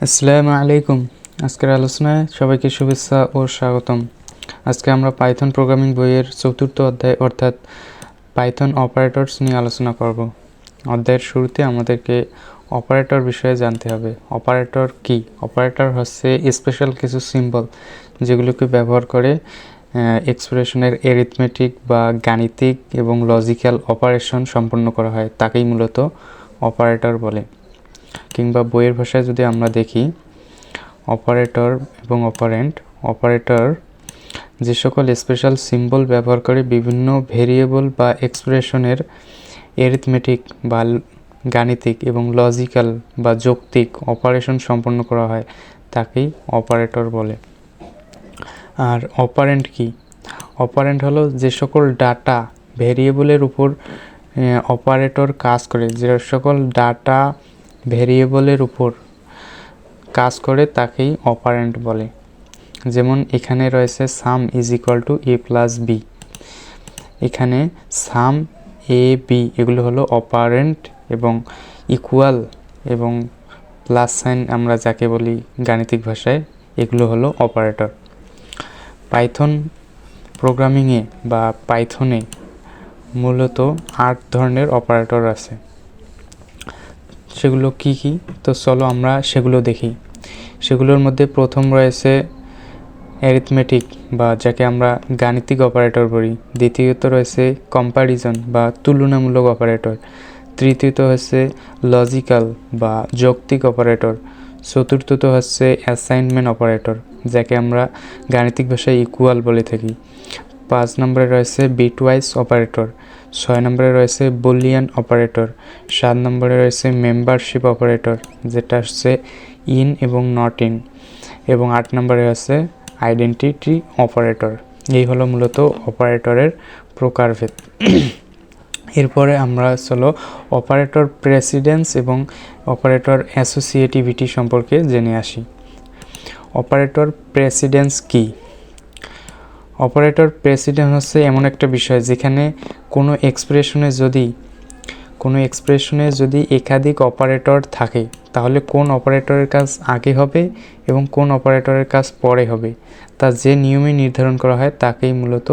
আসসালামু আলাইকুম। আজকের আলোচনায় সবাইকে শুভেচ্ছা ও স্বাগতম। আজকে আমরা পাইথন প্রোগ্রামিং বইয়ের চতুর্থ অধ্যায় অর্থাৎ পাইথন অপারেটরস নিয়ে আলোচনা করব। অধ্যায়ের শুরুতে আমাদেরকে অপারেটর বিষয়ে জানতে হবে। অপারেটর কি? অপারেটর হচ্ছে স্পেশাল কিছু সিম্বল যেগুলোকে ব্যবহার করে এক্সপ্রেশনের অ্যারিথমেটিক বা গাণিতিক এবং লজিক্যাল অপারেশন সম্পন্ন করা হয়, তাকেই মূলত অপারেটর বলে। কিংবা বইয়ের ভাষায় যদি আমরা দেখি, অপারেটর এবং অপারেটর যে সকল স্পেশাল সিম্বল ব্যবহার করে বিভিন্ন ভেরিয়েবল বা এক্সপ্রেশনের অ্যারিথমেটিক বা গাণিতিক এবং লজিক্যাল বা যৌক্তিক অপারেশন সম্পন্ন করা হয়, তাকেই অপারেটর বলে। আর অপারেন্ট কি? অপারেন্ট হলো যে সকল ডাটা ভেরিয়েবলের উপর অপারেটর কাজ করে, যে সকল ডাটা ভেরিয়েবলের উপর কাজ করে তাকেই অপারেন্ট বলে। যেমন এখানে রয়েছে sum is equal to A plus B. এখানে সাম এ বি এগুলো হলো অপারেন্ট, এবং ইকুয়াল এবং প্লাস সাইন আমরা যাকে বলি গাণিতিক ভাষায়, এগুলো হলো অপারেটর। পাইথন প্রোগ্রামিংয়ে বা পাইথনে মূলত 8 ধরনের অপারেটর আছে। সেগুলো কি কি? তো চলো আমরা সেগুলো দেখি। সেগুলোর মধ্যে প্রথম রয়েছে অ্যারিথমেটিক বা যাকে আমরা গাণিতিক অপারেটর বলি। দ্বিতীয়ত রয়েছে কম্প্যারিজন বা তুলনামূলক অপারেটর। তৃতীয়ত হচ্ছে লজিক্যাল বা যৌক্তিক অপারেটর। চতুর্থত হচ্ছে অ্যাসাইনমেন্ট অপারেটর, যাকে আমরা গাণিতিক ভাষায় ইকুয়াল বলে থাকি। 5 নম্বরে রয়েছে বিটওয়াইজ অপারেটর। 6 নম্বরে রয়েছে বুলিয়ান অপারেটর। 7 নম্বরে রয়েছে মেম্বারশিপ অপারেটর, যেটা হচ্ছে ইন এবং নট ইন। এবং 8 নম্বরে আছে আইডেন্টিটি অপারেটর। এই হলো মূলত অপারেটরের প্রকারভেদ। এরপরে আমরা চলো অপারেটর প্রেসিডেন্স এবং অপারেটর অ্যাসোসিয়েটিভিটি সম্পর্কে জেনে আসি। অপারেটর প্রেসিডেন্স কি? অপারেটর প্রেসিডেন্স হচ্ছে এমন একটা বিষয় যেখানে কোনো এক্সপ্রেশনে যদি একাধিক অপারেটর থাকে, তাহলে কোন অপারেটরের কাজ আগে হবে এবং কোন অপারেটরের কাজ পরে হবে, তা যে নিয়মে নির্ধারণ করা হয় তাকেই মূলত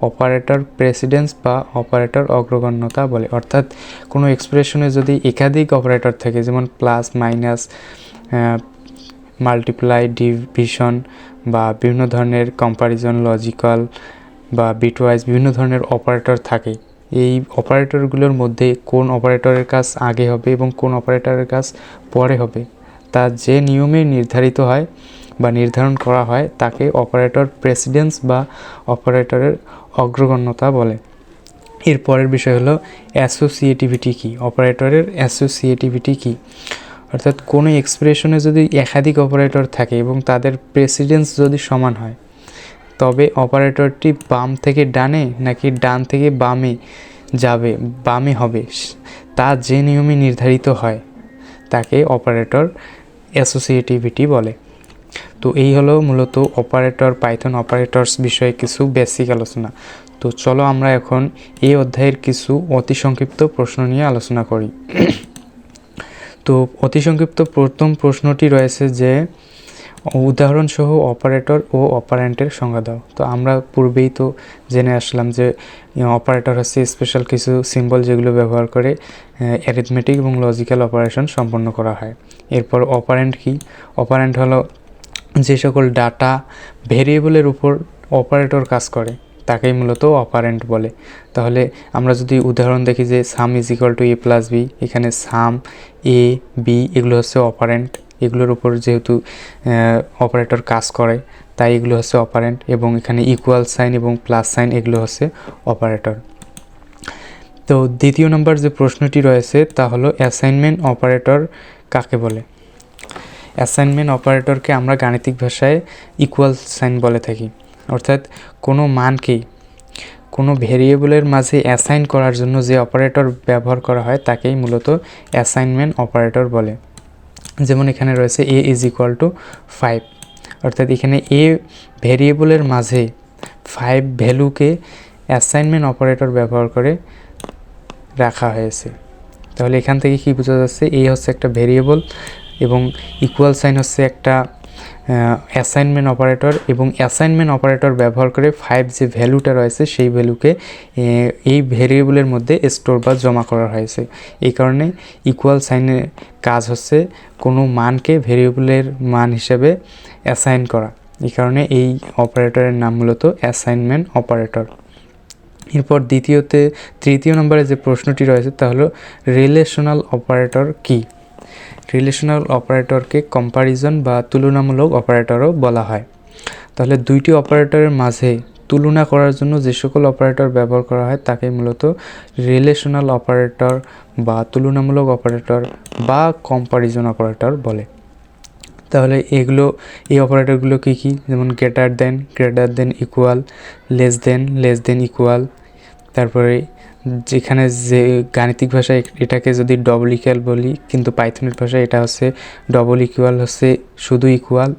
অপারেটর প্রেসিডেন্স বা অপারেটর অগ্রগণ্যতা বলে। অর্থাৎ কোনো এক্সপ্রেশনে যদি একাধিক অপারেটর থাকে, যেমন প্লাস, মাইনাস, মাল্টিপ্লাই, ডিভিশন বা বিভিন্ন ধরনের কম্প্যারিজন, লজিক্যাল বা বিটওয়াইজ বিভিন্ন ধরনের অপারেটর থাকে, এই অপারেটরগুলোর মধ্যে কোন অপারেটরের কাজ আগে হবে এবং কোন অপারেটরের কাজ পরে হবে, তা যে নিয়মে নির্ধারিত হয় বা নির্ধারণ করা হয় তাকে অপারেটর প্রেসিডেন্স বা অপারেটরের অগ্রগণ্যতা বলে। এর পরের বিষয় হলো অ্যাসোসিয়েটিভিটি কি? অপারেটরের অ্যাসোসিয়েটিভিটি কি? অর্থাৎ কোনো এক্সপ্রেশনে যদি একাধিক অপারেটর থাকে এবং তাদের প্রেসিডেন্স যদি সমান হয়, তবে অপারেটরটি বাম থেকে ডানে নাকি ডান থেকে বামে হবে, তা যে নিয়মে নির্ধারিত হয় তাকে অপারেটর অ্যাসোসিয়েটিভিটি বলে। তো এই হলো মূলত অপারেটর, পাইথন অপারেটরস বিষয়ে কিছু বেসিক আলোচনা। তো চলো আমরা এখন এই অধ্যায়ের কিছু অতি সংক্ষিপ্ত প্রশ্ন নিয়ে আলোচনা করি। তো অতি সংক্ষিপ্ত প্রথম প্রশ্নটি রয়েছে যে উদাহরণসহ অপারেটর ও অপারেন্টের সংজ্ঞা দাও। তো আমরা পূর্বেই তো জেনে আসলাম যে অপারেটর হচ্ছে স্পেশাল কিছু সিম্বল যেগুলো ব্যবহার করে অ্যারিথমেটিক এবং লজিক্যাল অপারেশন সম্পন্ন করা হয়। এরপর অপারেন্ট কি? অপারেন্ট হলো যে সকল ডাটা ভেরিয়েবলের উপর অপারেটর কাজ করে তাকেই মূলত অপারেন্ট বলে। তাহলে আমরা যদি উদাহরণ দেখি যে sum is equal to A plus B, এখানে সাম, এ, বি এগুলো হচ্ছে অপারেন্ট। এগুলোর উপর যেহেতু অপারেটর কাজ করে তাই এগুলো হচ্ছে অপারেন্ট, এবং এখানে ইকুয়াল সাইন এবং প্লাস সাইন এগুলো হচ্ছে অপারেটর। তো দ্বিতীয় নম্বর যে প্রশ্নটি রয়েছে তা হলো অ্যাসাইনমেন্ট অপারেটর কাকে বলে? অ্যাসাইনমেন্ট অপারেটরকে আমরা গাণিতিক ভাষায় ইকুয়াল সাইন বলে থাকি। অর্থাৎ কোনো মানকে কোনো ভেরিয়েবলের মাঝে অ্যাসাইন করার জন্য যে অপারেটর ব্যবহার করা হয় তাকেই মূলত অ্যাসাইনমেন্ট অপারেটর বলে। যেমন এখানে রয়েছে এ ইজ ইকুয়াল টু 5, অর্থাৎ এখানে এ ভেরিয়েবলের মাঝে 5 ভ্যালুকে অ্যাসাইনমেন্ট অপারেটর ব্যবহার করে রাখা হয়েছে। তাহলে এখান থেকে কি বোঝা যাচ্ছে? এ হচ্ছে একটা ভেরিয়েবল এবং ইকুয়াল সাইন হচ্ছে একটা অ্যাসাইনমেন্ট অপারেটর, এবং অ্যাসাইনমেন্ট অপারেটর ব্যবহার করে 5 যে ভ্যালুটা রয়েছে সেই ভ্যালুকে এই ভেরিয়েবলের মধ্যে স্টোর বা জমা করা হয়েছে। এই কারণে ইকুয়াল সাইনের কাজ হচ্ছে কোনো মানকে ভেরিয়েবলের মান হিসেবে অ্যাসাইন করা। এই কারণে এই অপারেটরের নাম মূলত অ্যাসাইনমেন্ট অপারেটর। এরপর তৃতীয় নম্বরে যে প্রশ্নটি রয়েছে তা হলো রিলেশনাল অপারেটর কী। রিলেশনাল অপারেটরকে কম্প্যারিজন বা তুলনামূলক অপারেটরও বলা হয়। তাহলে দুইটি অপারেটরের মাঝে তুলনা করার জন্য যে সকল অপারেটর ব্যবহার করা হয় তাকে মূলত রিলেশনাল অপারেটর বা তুলনামূলক অপারেটর বা কম্প্যারিজন অপারেটর বলে। তাহলে এই অপারেটরগুলো কী কী? যেমন greater than equal, less than equal. তারপরে যেখানে যে গাণিতিক ভাষায় এটাকে যদি ডবল ইকুয়াল বলি, কিন্তু পাইথনের ভাষায় এটা হচ্ছে ডবল ইকুয়াল হচ্ছে শুধু ইকুয়াল,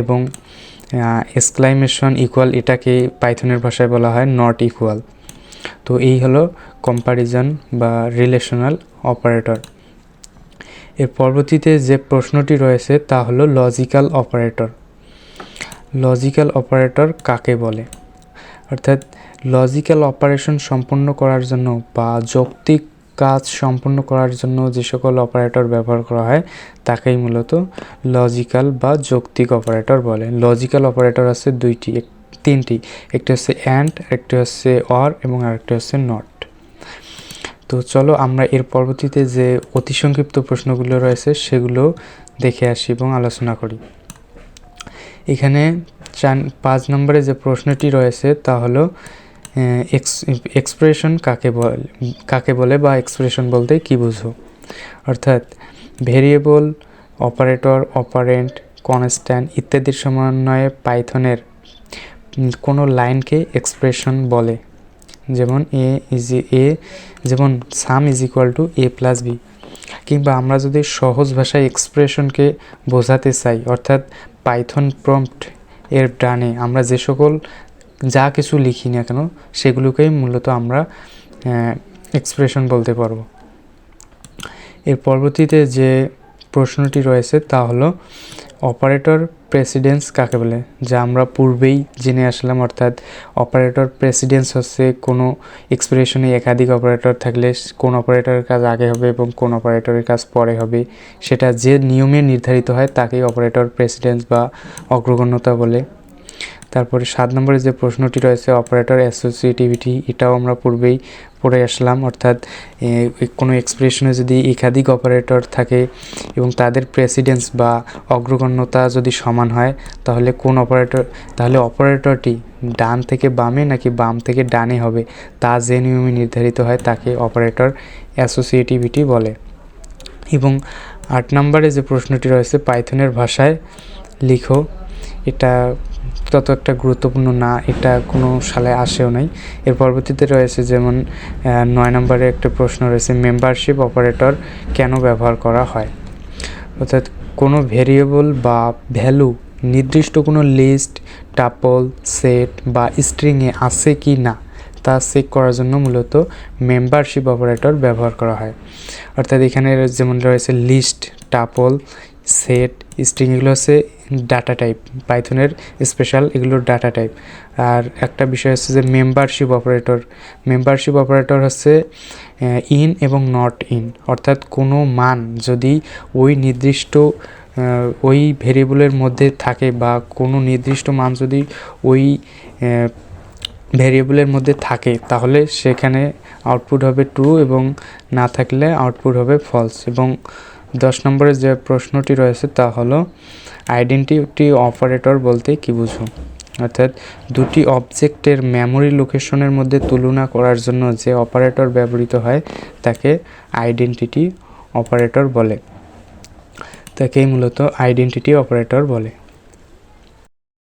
এবং এক্সক্লামেশন ইকুয়াল এটাকে পাইথনের ভাষায় বলা হয় নট ইকুয়াল। তো এই হলো কম্প্যারিজন বা রিলেশনাল অপারেটর। এর পরবর্তীতে যে প্রশ্নটি রয়েছে তা হলো লজিক্যাল অপারেটর। লজিক্যাল অপারেটর কাকে বলে? অর্থাৎ লজিক্যাল অপারেশন সম্পন্ন করার জন্য বা যৌক্তিক কাজ সম্পন্ন করার জন্য যে সকল অপারেটর ব্যবহার করা হয় তাকেই মূলত লজিক্যাল বা যৌক্তিক অপারেটর বলে। লজিক্যাল অপারেটর আছে তিনটি, একটি হচ্ছে অ্যান্ড, একটি হচ্ছে অর এবং আরেকটি হচ্ছে নট। তো চলো আমরা এর পরবর্তীতে যে অতি সংক্ষিপ্ত প্রশ্নগুলো রয়েছে সেগুলো দেখে আসি এবং আলোচনা করি। এখানে 5 নম্বরে যে প্রশ্নটি রয়েছে তা হলো এক্সপ্রেশন কাকে বলে বা এক্সপ্রেশন বলতে কি বুঝো? অর্থাৎ ভেরিয়েবল, অপারেটর, অপারেন্ট, কনস্ট্যান্ট ইত্যাদির সমন্বয়ে পাইথনের কোনো লাইনকে এক্সপ্রেশন বলে। যেমন যেমন sum is equal to a plus B. কিংবা আমরা যদি সহজ ভাষায় এক্সপ্রেশনকে বোঝাতে চাই, অর্থাৎ পাইথন প্রম্পট এর ডানে আমরা যে সকল যা কিছু লিখি না কেন সেগুলোকেই মূলত আমরা এক্সপ্রেশন বলতে পারবো। এর পরবর্তীতে যে প্রশ্নটি রয়েছে তা হলো অপারেটর প্রেসিডেন্স কাকে বলে, যা আমরা পূর্বেই জেনে আসলাম। অর্থাৎ অপারেটর প্রেসিডেন্স হচ্ছে কোনো এক্সপ্রেশনে একাধিক অপারেটর থাকলে কোন অপারেটরের কাজ আগে হবে এবং কোন অপারেটরের কাজ পরে হবে, সেটা যে নিয়মে নির্ধারিত হয় তাকেই অপারেটর প্রেসিডেন্স বা অগ্রগণ্যতা বলে। তারপরে 7 নম্বরে যে প্রশ্নটি রয়েছে অপারেটর অ্যাসোসিয়েটিভিটি, এটাও আমরা পূর্বেই পড়ে আসলাম। অর্থাৎ কোনো এক্সপ্রেশনে যদি একাধিক অপারেটর থাকে এবং তাদের প্রেসিডেন্স বা অগ্রগণ্যতা যদি সমান হয় তাহলে অপারেটরটি ডান থেকে বামে নাকি বাম থেকে ডানে হবে তা যে নিয়মে নির্ধারিত হয় তাকে অপারেটর অ্যাসোসিয়েটিভিটি বলে। এবং 8 নম্বরে যে প্রশ্নটি রয়েছে পাইথনের ভাষায় লিখো, এটা তত একটা গুরুত্বপূর্ণ না, এটা কোনো সালে আসেও নাই। এর পরবর্তীতে রয়েছে যেমন 9 নম্বরে একটা প্রশ্ন রয়েছে মেম্বারশিপ অপারেটর কেন ব্যবহার করা হয়। অর্থাৎ কোনো ভেরিয়েবল বা ভ্যালু নির্দিষ্ট কোনো লিস্ট, টাপল, সেট বা স্ট্রিংয়ে আছে কি না তা চেক করার জন্য মূলত মেম্বারশিপ অপারেটর ব্যবহার করা হয়। অর্থাৎ এখানে যেমন রয়েছে লিস্ট, টাপল, সেট, স্ট্রিং, এগুলো হচ্ছে ডাটা টাইপ, পাইথনের স্পেশাল এগুলোর ডাটা টাইপ। আর একটা বিষয় হচ্ছে যে মেম্বারশিপ অপারেটর হচ্ছে ইন এবং নট ইন। অর্থাৎ কোনো মান যদি ওই নির্দিষ্ট ওই ভেরিয়েবলের মধ্যে থাকে বা কোনো নির্দিষ্ট মান যদি ওই ভেরিয়েবলের মধ্যে থাকে তাহলে সেখানে আউটপুট হবে ট্রু এবং না থাকলে আউটপুট হবে ফলস। এবং 10 নম্বরে যে প্রশ্নটি রয়েছে তা হলো আইডেন্টিটি অপারেটর বলতে কি বুঝো। অর্থাৎ দুটি অবজেক্টের মেমরি লোকেশনের মধ্যে তুলনা করার জন্য যে অপারেটর ব্যবহৃত হয় তাকে আইডেন্টিটি অপারেটর বলে, তাকেই মূলত আইডেন্টিটি অপারেটর বলে।